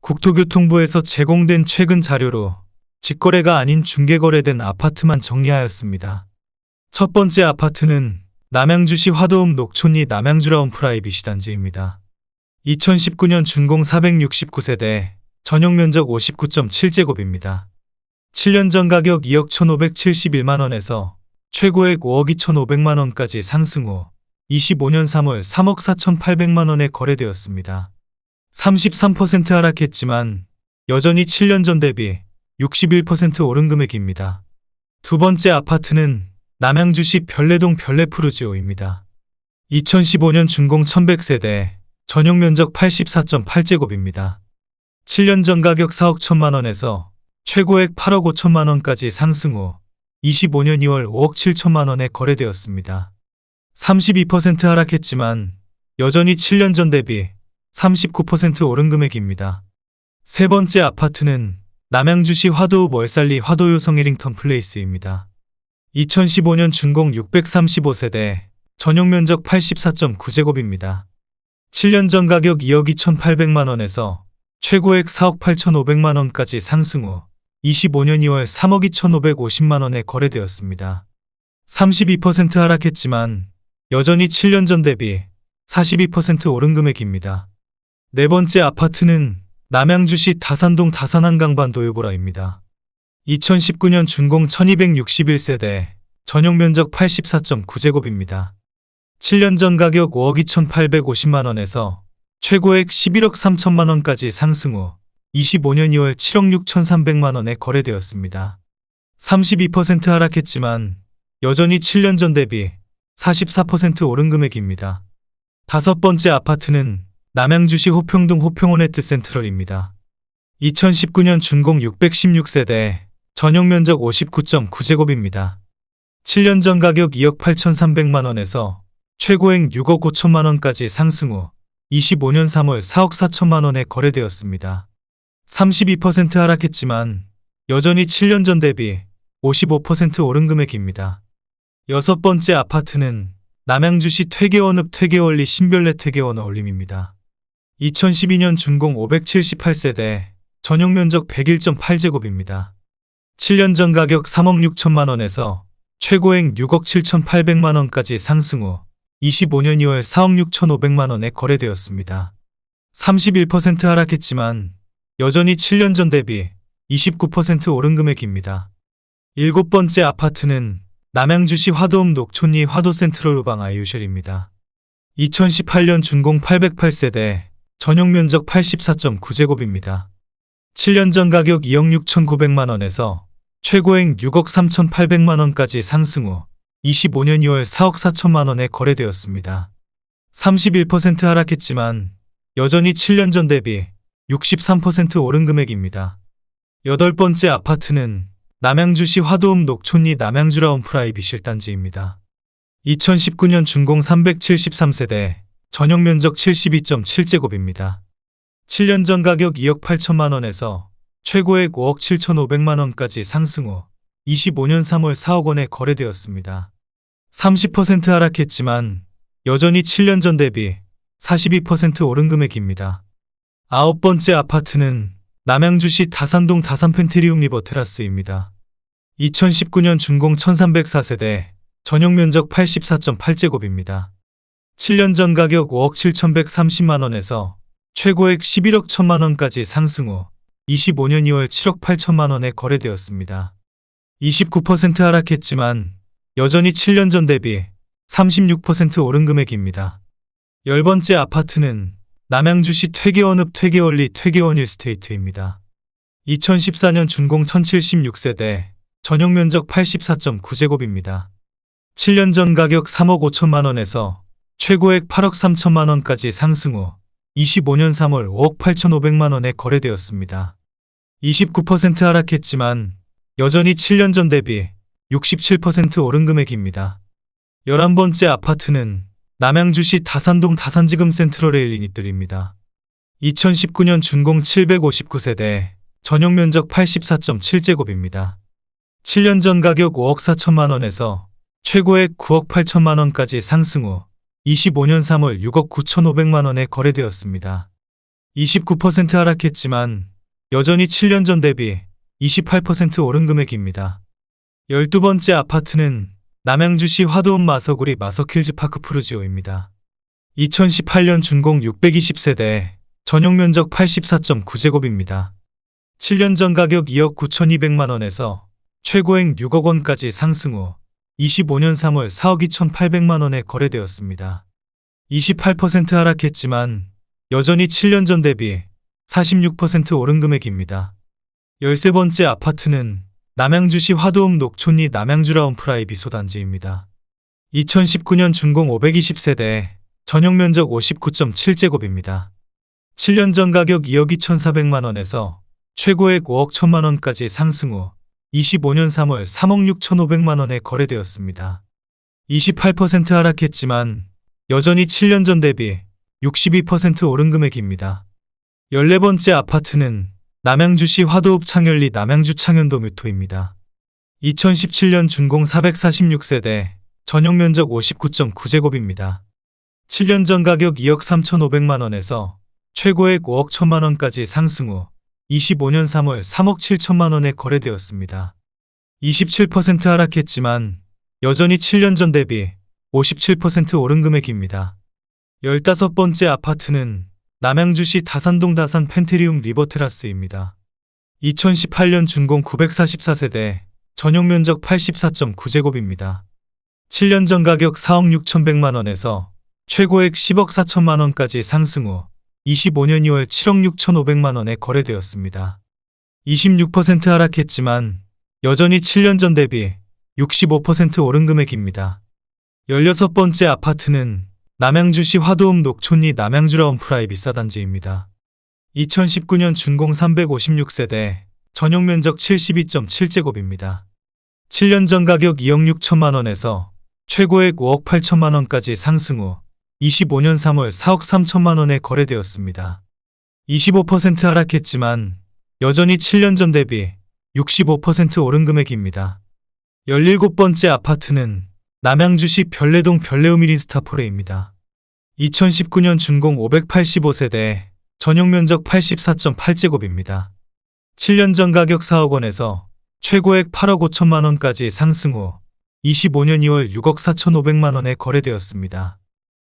국토교통부에서 제공된 최근 자료로 직거래가 아닌 중개거래된 아파트만 정리하였습니다. 첫 번째 아파트는 남양주시 화도읍 녹촌리 남양주라운 프라이빗 단지입니다. 2019년 준공 469세대, 전용면적 59.7제곱입니다. 7년 전 가격 2억 1,571만원에서 최고액 5억 2,500만원까지 상승 후 25년 3월 3억 4,800만원에 거래되었습니다. 33% 하락했지만 여전히 7년 전 대비 61% 오른 금액입니다. 두 번째 아파트는 남양주시 별내동 별내푸르지오입니다. 2015년 준공 1100세대, 전용면적 84.8제곱입니다. 7년 전 가격 4억 1천만원에서 최고액 8억 5천만원까지 상승 후 25년 2월 5억 7천만원에 거래되었습니다. 32% 하락했지만 여전히 7년 전 대비 39% 오른 금액입니다. 세 번째 아파트는 남양주시 화도읍 월살리 화도요성 해링턴 플레이스입니다. 2015년 준공 635세대, 전용면적 84.9제곱입니다. 7년 전 가격 2억 2,800만원에서 최고액 4억 8,500만원까지 상승 후 25년 2월 3억 2,550만원에 거래되었습니다. 32% 하락했지만 여전히 7년 전 대비 42% 오른 금액입니다. 네 번째 아파트는 남양주시 다산동 다산한강반 도유보라입니다. 2019년 준공 1261세대, 전용면적 84.9제곱입니다. 7년 전 가격 5억 2,850만원에서 최고액 11억 3천만원까지 상승 후 25년 2월 7억 6,300만원에 거래되었습니다. 32% 하락했지만 여전히 7년 전 대비 44% 오른 금액입니다. 다섯 번째 아파트는 남양주시 호평동 호평호네트 센트럴입니다. 2019년 준공 616세대, 전용면적 59.9제곱입니다. 7년 전 가격 2억 8,300만원에서 최고액 6억 5천만원까지 상승 후 25년 3월 4억 4천만원에 거래되었습니다. 32% 하락했지만 여전히 7년 전 대비 55% 오른 금액입니다. 여섯 번째 아파트는 남양주시 퇴계원읍 퇴계원리 신별내 퇴계원 어울림입니다. 2012년 준공 578세대, 전용면적 101.8제곱입니다. 7년 전 가격 3억 6천만원에서 최고액 6억 7,800만원까지 상승 후 25년 2월 4억 6,500만원에 거래되었습니다. 31% 하락했지만 여전히 7년 전 대비 29% 오른 금액입니다. 일곱 번째 아파트는 남양주시 화도읍 녹촌리 화도센트럴 우방 아이유쉘입니다. 2018년 준공 808세대, 전용면적 84.9제곱입니다. 7년 전 가격 2억 6,900만원에서 최고액 6억 3,800만원까지 상승 후 25년 2월 4억 4천만원에 거래되었습니다. 31% 하락했지만 여전히 7년 전 대비 63% 오른 금액입니다. 여덟 번째 아파트는 남양주시 화도읍 녹촌리 남양주라운 프라이빗 단지입니다. 2019년 준공 373세대, 전용면적 72.7제곱입니다. 7년 전 가격 2억 8천만원에서 최고액 5억 7,500만원까지 상승 후 25년 3월 4억 원에 거래되었습니다. 30% 하락했지만 여전히 7년 전 대비 42% 오른 금액입니다. 아홉 번째 아파트는 남양주시 다산동 다산펜테리움 리버 테라스입니다. 2019년 준공 1304세대, 전용면적 84.8제곱입니다. 7년 전 가격 5억 7,130만원에서 최고액 11억 1천만원까지 상승 후 25년 2월 7억 8천만원에 거래되었습니다. 29% 하락했지만 여전히 7년 전 대비 36% 오른 금액입니다. 열 번째 아파트는 남양주시 퇴계원읍 퇴계원리 퇴계원 일스테이트입니다. 2014년 준공 1076세대, 전용면적 84.9제곱입니다. 7년 전 가격 3억 5천만원에서 최고액 8억 3천만원까지 상승 후 25년 3월 5억 8,500만원에 거래되었습니다. 29% 하락했지만 여전히 7년 전 대비 67% 오른 금액입니다. 11번째 아파트는 남양주시 다산동 다산지금 센트럴레일 유닛들입니다. 2019년 준공 759세대, 전용면적 84.7제곱입니다. 7년 전 가격 5억 4천만원에서 최고액 9억 8천만원까지 상승 후 25년 3월 6억 9,500만원에 거래되었습니다. 29% 하락했지만 여전히 7년 전 대비 28% 오른 금액입니다. 12번째 아파트는 남양주시 화도읍 마서구리 마서킬즈 파크 푸르지오입니다. 2018년 준공 620세대, 전용 면적 84.9제곱입니다. 7년 전 가격 2억 9,200만 원에서 최고액 6억 원까지 상승 후 25년 3월 4억 2,800만 원에 거래되었습니다. 28% 하락했지만 여전히 7년 전 대비 46% 오른 금액입니다. 13번째 아파트는 남양주시 화도읍 녹촌리 남양주라운 프라이빗 소단지입니다. 2019년 준공 520세대, 전용 면적 59.7제곱입니다. 7년 전 가격 2억 2,400만 원에서 최고액 5억 1,000만 원까지 상승 후 25년 3월 3억 6,500만 원에 거래되었습니다. 28% 하락했지만 여전히 7년 전 대비 62% 오른 금액입니다. 14번째 아파트는 남양주시 화도읍 창현리 남양주 창현도 뮤토입니다. 2017년 준공 446세대, 전용 면적 59.9제곱입니다. 7년 전 가격 2억 3,500만 원에서 최고액 5억 1,000만 원까지 상승 후 25년 3월 3억 7천만 원에 거래되었습니다. 27% 하락했지만 여전히 7년 전 대비 57% 오른 금액입니다. 15번째 아파트는 남양주시 다산동 다산 펜테리움 리버테라스입니다. 2018년 준공 944세대, 전용 면적 84.9제곱입니다. 7년 전 가격 4억 6,100만 원에서 최고액 10억 4천만 원까지 상승 후 25년 2월 7억 6,500만 원에 거래되었습니다. 26% 하락했지만 여전히 7년 전 대비 65% 오른 금액입니다. 16번째 아파트는 남양주시 화도읍 녹촌리 남양주라운 프라이빗 사단지입니다. 2019년 준공 356세대, 전용 면적 72.7제곱입니다. 7년 전 가격 2억 6천만 원에서 최고액 5억 8천만 원까지 상승 후 25년 3월 4억 3천만 원에 거래되었습니다. 25% 하락했지만 여전히 7년 전 대비 65% 오른 금액입니다. 17번째 아파트는 남양주시 별내동 별내읍 1인 스타포레입니다. 2019년 준공 585세대, 전용 면적 84.8제곱입니다. 7년 전 가격 4억 원에서 최고액 8억 5천만 원까지 상승 후 25년 2월 6억 4,500만 원에 거래되었습니다.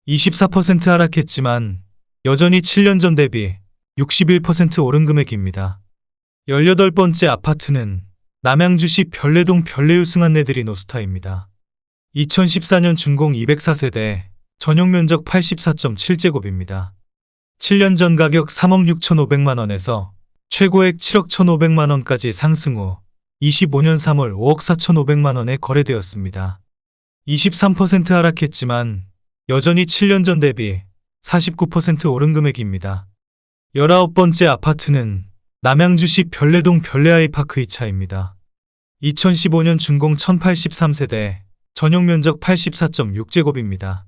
24% 하락했지만 여전히 7년 전 대비 61% 오른 금액입니다. 18번째 아파트는 남양주시 별내동 별내유 승한내들이 노스타입니다. 2014년 준공 204세대, 전용 면적 84.7제곱입니다. 7년 전 가격 3억 6,500만 원에서 최고액 7억 1,500만 원까지 상승 후 25년 3월 5억 4,500만 원에 거래되었습니다. 23% 하락했지만 여전히 7년 전 대비 49% 오른 금액입니다. 19번째 아파트는 남양주시 별내동 별내아이파크 2차입니다. 2015년 준공 1083세대, 전용 면적 84.6제곱입니다.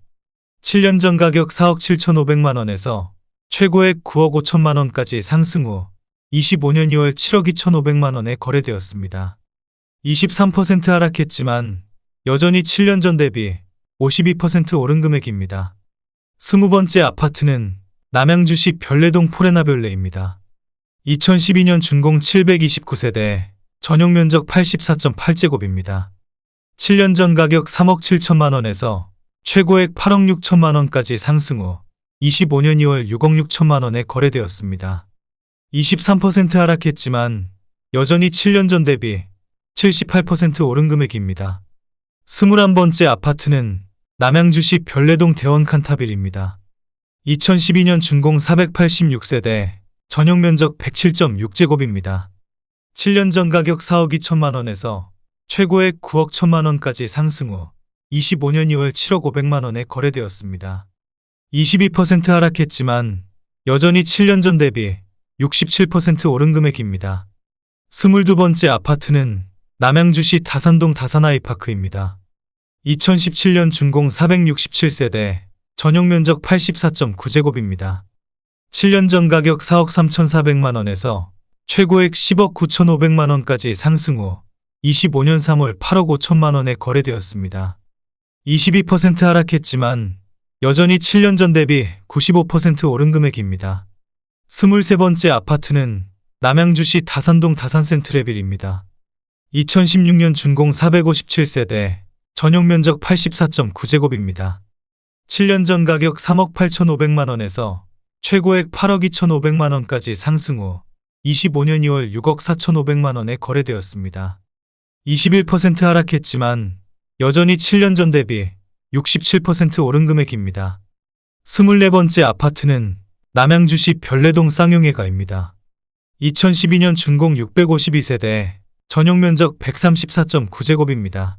7년 전 가격 4억 7,500만 원에서 최고액 9억 5천만 원까지 상승 후 25년 2월 7억 2,500만 원에 거래되었습니다. 23% 하락했지만 여전히 7년 전 대비 52% 오른 금액입니다. 20번째 아파트는 남양주시 별내동 포레나별내입니다. 2012년 준공 729세대, 전용 면적 84.8제곱입니다. 7년 전 가격 3억 7천만 원에서 최고액 8억 6천만 원까지 상승 후 25년 2월 6억 6천만 원에 거래되었습니다. 23% 하락했지만 여전히 7년 전 대비 78% 오른 금액입니다. 21번째 아파트는 남양주시 별내동 대원 칸타빌입니다. 2012년 준공 486세대, 전용 면적 107.6제곱입니다. 7년 전 가격 4억 2천만 원에서 최고액 9억 1천만 원까지 상승 후 25년 2월 7억 500만 원에 거래되었습니다. 22% 하락했지만 여전히 7년 전 대비 67% 오른 금액입니다. 22번째 아파트는 남양주시 다산동 다산아이파크입니다. 2017년 준공 467세대, 전용 면적 84.9제곱입니다. 7년 전 가격 4억 3,400만 원에서 최고액 10억 9,500만 원까지 상승 후 25년 3월 8억 5천만 원에 거래되었습니다. 22% 하락했지만 여전히 7년 전 대비 95% 오른 금액입니다. 23번째 아파트는 남양주시 다산동 다산센트레빌입니다. 2016년 준공 457세대, 전용면적 84.9제곱입니다. 7년 전 가격 3억 8,500만원에서 최고액 8억 2,500만원까지 상승 후 25년 2월 6억 4,500만원에 거래되었습니다. 21% 하락했지만 여전히 7년 전 대비 67% 오른 금액입니다. 24번째 아파트는 남양주시 별내동 쌍용회가입니다. 2012년 준공 652세대, 전용면적 134.9제곱입니다.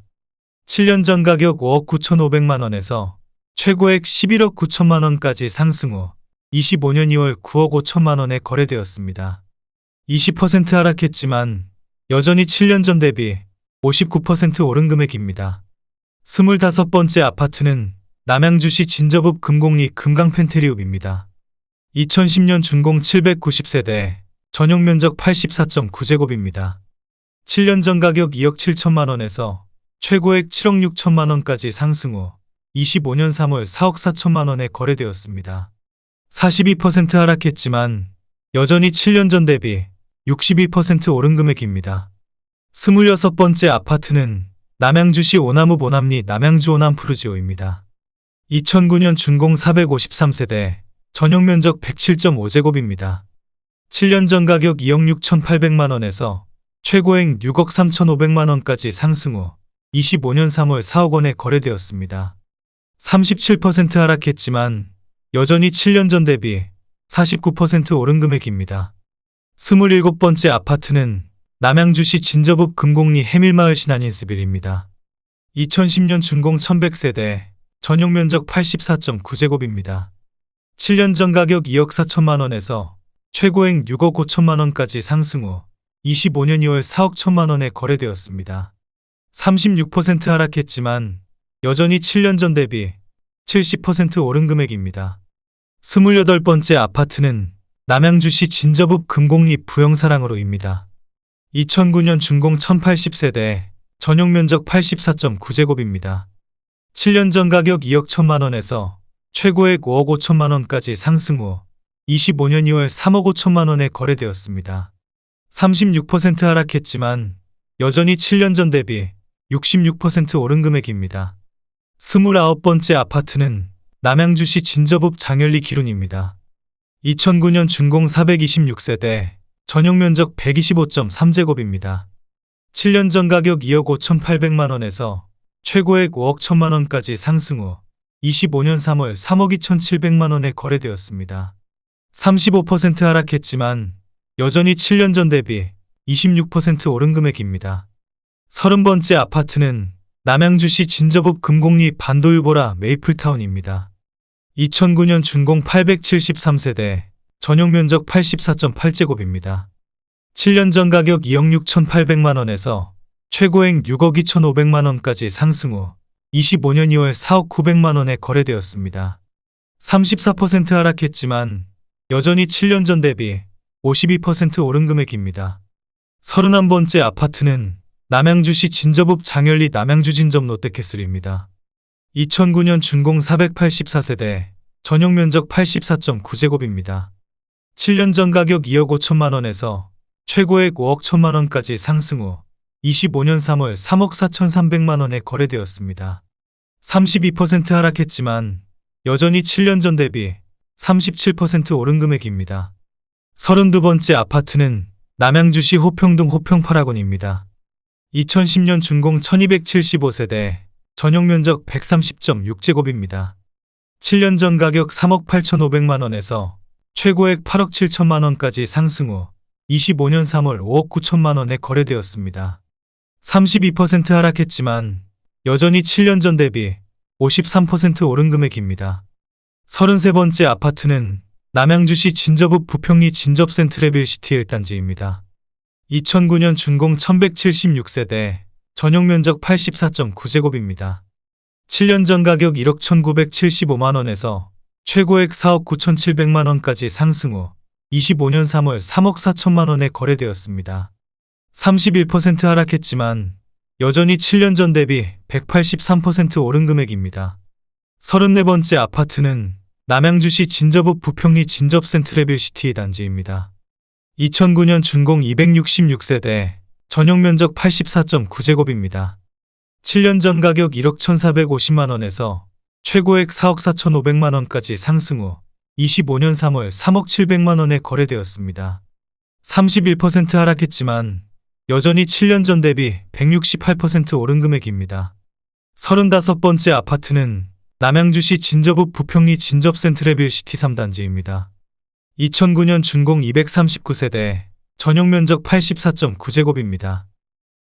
7년 전 가격 5억 9,500만원에서 최고액 11억 9천만원까지 상승 후 25년 2월 9억 5천만원에 거래되었습니다. 20% 하락했지만 여전히 7년 전 대비 59% 오른 금액입니다. 25번째 아파트는 남양주시 진저읍 금곡리 금강펜테리읍입니다. 2010년 준공 790세대, 전용면적 84.9제곱입니다. 7년 전 가격 2억 7천만원에서 최고액 7억 6천만원까지 상승 후 25년 3월 4억 4천만원에 거래되었습니다. 42% 하락했지만 여전히 7년 전 대비 62% 오른 금액입니다. 26번째 아파트는 남양주시 오나무 보남리 남양주 오남 푸르지오입니다. 2009년 준공 453세대, 전용면적 107.5제곱입니다. 7년 전 가격 2억 6,800만원에서 최고액 6억 3,500만원까지 상승 후 25년 3월 4억 원에 거래되었습니다. 37% 하락했지만 여전히 7년 전 대비 49% 오른 금액입니다. 27번째 아파트는 남양주시 진저읍 금곡리 해밀마을 신한인스빌입니다. 2010년 준공 1100세대, 전용면적 84.9제곱입니다. 7년 전 가격 2억 4천만원에서 최고액 6억 5천만원까지 상승 후 25년 2월 4억 천만원에 거래되었습니다. 36% 하락했지만 여전히 7년 전 대비 70% 오른 금액입니다. 28번째 아파트는 남양주시 진저읍 금곡리 부영사랑으로입니다. 2009년 준공 1080세대, 전용면적 84.9제곱입니다. 7년 전 가격 2억 1천만원에서 최고액 5억 5천만원까지 상승 후 25년 2월 3억 5천만원에 거래되었습니다. 36% 하락했지만 여전히 7년 전 대비 66% 오른 금액입니다. 29번째 아파트는 남양주시 진저읍 장열리 기룬입니다. 2009년 준공 426세대, 전용면적 125.3제곱입니다. 7년 전 가격 2억 5,800만원에서 최고액 5억 1천만원까지 상승 후 25년 3월 3억 2,700만원에 거래되었습니다. 35% 하락했지만 여전히 7년 전 대비 26% 오른 금액입니다. 30번째 아파트는 남양주시 진저읍 금곡리 반도유보라 메이플타운입니다. 2009년 준공 873세대, 전용면적 84.8제곱입니다. 7년 전 가격 2억 6,800만원에서 최고액 6억 2,500만원까지 상승 후 25년 2월 4억 900만원에 거래되었습니다. 34% 하락했지만 여전히 7년 전 대비 52% 오른 금액입니다. 31번째 아파트는 남양주시 진저읍 장열리 남양주 진접 롯데캐슬입니다. 2009년 준공 484세대, 전용면적 84.9제곱입니다. 7년 전 가격 2억 5천만원에서 최고액 5억 1천만원까지 상승 후 25년 3월 3억 4,300만원에 거래되었습니다. 32% 하락했지만 여전히 7년 전 대비 37% 오른 금액입니다. 32번째 아파트는 남양주시 호평동 호평파라곤입니다. 2010년 준공 1275세대, 전용면적 130.6제곱입니다. 7년 전 가격 3억 8,500만원에서 최고액 8억 7천만원까지 상승 후 25년 3월 5억 9천만원에 거래되었습니다. 32% 하락했지만 여전히 7년 전 대비 53% 오른 금액입니다. 33번째 아파트는 남양주시 진저읍 부평리 진접센트레빌 시티 1단지입니다. 2009년 준공 1176세대, 전용면적 84.9제곱입니다. 7년 전 가격 1억 1975만원에서 최고액 4억 9,700만원까지 상승 후 25년 3월 3억 4천만원에 거래되었습니다. 31% 하락했지만 여전히 7년 전 대비 183% 오른 금액입니다. 34번째 아파트는 남양주시 진접읍 부평리 진접 센트레빌시티 단지입니다. 2009년 준공 266세대, 전용면적 84.9제곱입니다. 7년 전 가격 1억 1,450만원에서 최고액 4억 4,500만원까지 상승 후 25년 3월 3억 700만원에 거래되었습니다. 31% 하락했지만 여전히 7년 전 대비 168% 오른 금액입니다. 35번째 아파트는 남양주시 진접읍 부평리 진접 센트레빌시티 3단지입니다. 2009년 준공 239세대, 전용면적 84.9제곱입니다.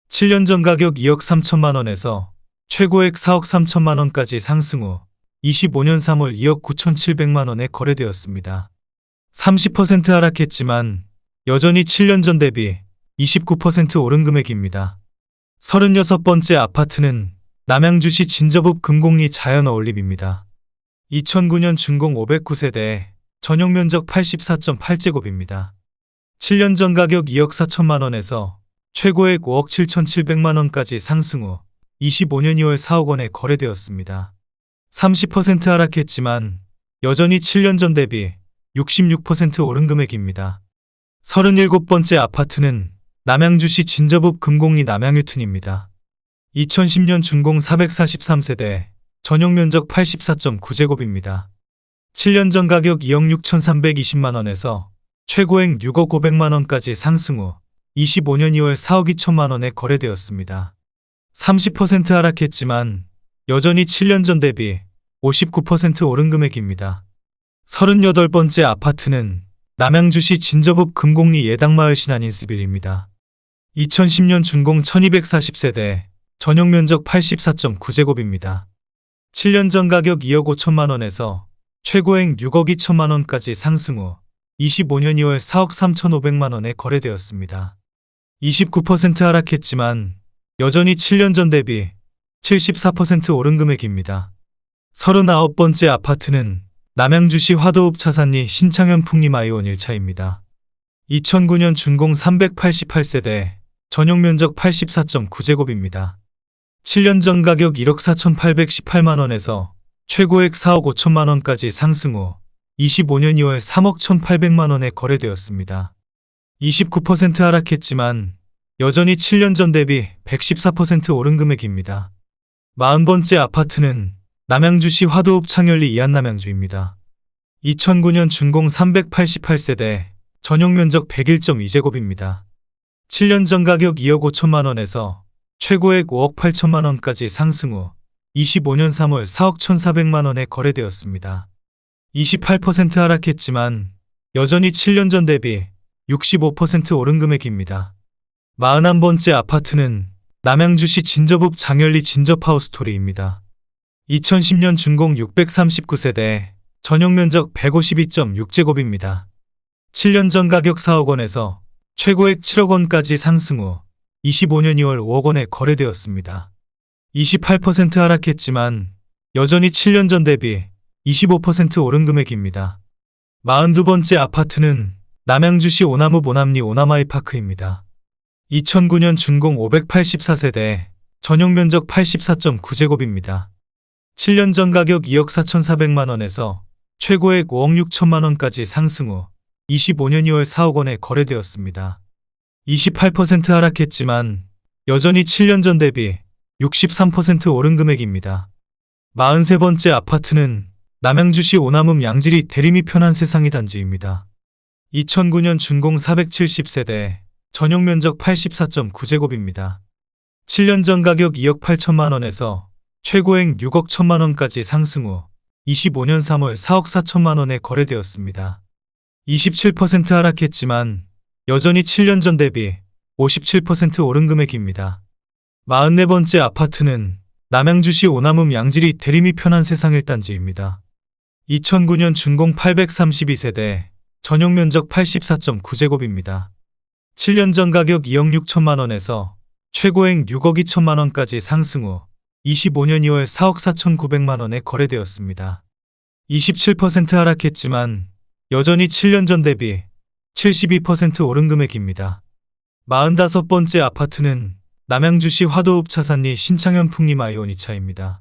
7년 전 가격 2억 3천만원에서 최고액 4억 3천만원까지 상승 후 25년 3월 2억 9,700만원에 거래되었습니다. 30% 하락했지만 여전히 7년 전 대비 29% 오른 금액입니다. 36번째 아파트는 남양주시 진접읍 금곡리 자연어울립입니다. 2009년 준공 509세대, 전용면적 84.8제곱입니다. 7년 전 가격 2억 4천만원에서 최고액 5억 7,700만원까지 상승 후 25년 2월 4억 원에 거래되었습니다. 30% 하락했지만 여전히 7년 전 대비 66% 오른 금액입니다. 37번째 아파트는 남양주시 진접읍 금곡리 남양유튼입니다. 2010년 준공 443세대, 전용면적 84.9제곱입니다. 7년 전 가격 2억 6,320만원에서 최고액 6억 500만원까지 상승 후 25년 2월 4억 2천만원에 거래되었습니다. 30% 하락했지만 여전히 7년 전 대비 59% 오른 금액입니다. 38번째 아파트는 남양주시 진접읍 금곡리 예당마을 신한인스빌입니다. 2010년 준공 1240세대, 전용면적 84.9제곱입니다. 7년 전 가격 2억 5천만원에서 최고액 6억 2천만원까지 상승 후 25년 2월 4억 3,500만원에 거래되었습니다. 29% 하락했지만 여전히 7년 전 대비 74% 오른 금액입니다. 39번째 아파트는 남양주시 화도읍 차산리 신창현 풍림아이온 1차입니다. 2009년 준공 388세대, 전용면적 84.9제곱입니다. 7년 전 가격 1억 4,818만원에서 최고액 4억 5천만원까지 상승 후 25년 2월 3억 1,800만원에 거래되었습니다. 29% 하락했지만 여전히 7년 전 대비 114% 오른 금액입니다. 40번째 아파트는 남양주시 화도읍 창현리 이한남양주입니다. 2009년 준공 388세대, 전용면적 101.2제곱입니다. 7년 전 가격 2억 5천만원에서 최고액 5억 8천만원까지 상승 후 25년 3월 4억 1,400만원에 거래되었습니다. 28% 하락했지만 여전히 7년 전 대비 65% 오른 금액입니다. 41번째 아파트는 남양주시 진접읍 장현리 진접하우스토리입니다. 2010년 준공 639세대, 전용면적 152.6제곱입니다. 7년 전 가격 4억 원에서 최고액 7억 원까지 상승 후 25년 2월 5억 원에 거래되었습니다. 28% 하락했지만 여전히 7년 전 대비 25% 오른 금액입니다. 42번째 아파트는 남양주시 오나무 모남리 오나마이파크입니다. 2009년 준공 584세대, 전용면적 84.9제곱입니다. 7년 전 가격 2억 4,400만원에서 최고액 5억 6천만원까지 상승 후 25년 2월 4억 원에 거래되었습니다. 28% 하락했지만 여전히 7년 전 대비 63% 오른 금액입니다. 43번째 아파트는 남양주시 오남읍 양지리 대림이 편한 세상이 단지입니다. 2009년 준공 470세대, 전용면적 84.9제곱입니다. 7년 전 가격 2억 8천만원에서 최고액 6억 1천만원까지 상승 후 25년 3월 4억 4천만원에 거래되었습니다. 27% 하락했지만 여전히 7년 전 대비 57% 오른 금액입니다. 44번째 아파트는 남양주시 오남읍 양지리 대림이 편한 세상 1단지입니다. 2009년 준공 832세대, 전용면적 84.9제곱입니다. 7년 전 가격 2억 6천만원에서 최고액 6억 2천만원까지 상승 후 25년 2월 4억 4,900만원에 거래되었습니다. 27% 하락했지만 여전히 7년 전 대비 72% 오른 금액입니다. 45번째 아파트는 남양주시 화도읍 차산리 신창현 풍림아이온 2차입니다.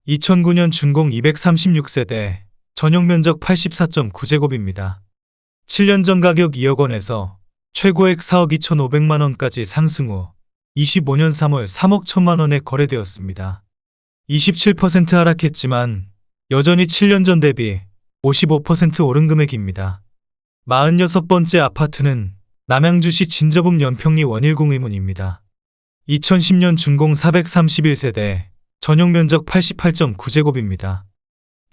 2009년 준공 236세대, 전용 면적 84.9제곱입니다. 7년 전 가격 2억 원에서 최고액 4억 2,500만 원까지 상승 후 25년 3월 3억 1천만 원에 거래되었습니다. 27% 하락했지만 여전히 7년 전 대비 55% 오른 금액입니다. 46번째 아파트는 남양주시 진저읍 연평리 원일궁 의문입니다. 2010년 준공 431세대, 전용 면적 88.9제곱입니다.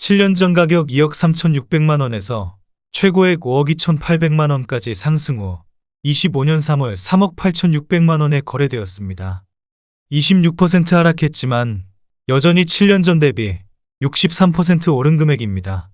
7년 전 가격 2억 3,600만 원에서 최고액 5억 2,800만 원까지 상승 후 25년 3월 3억 8,600만 원에 거래되었습니다. 26% 하락했지만 여전히 7년 전 대비 63% 오른 금액입니다.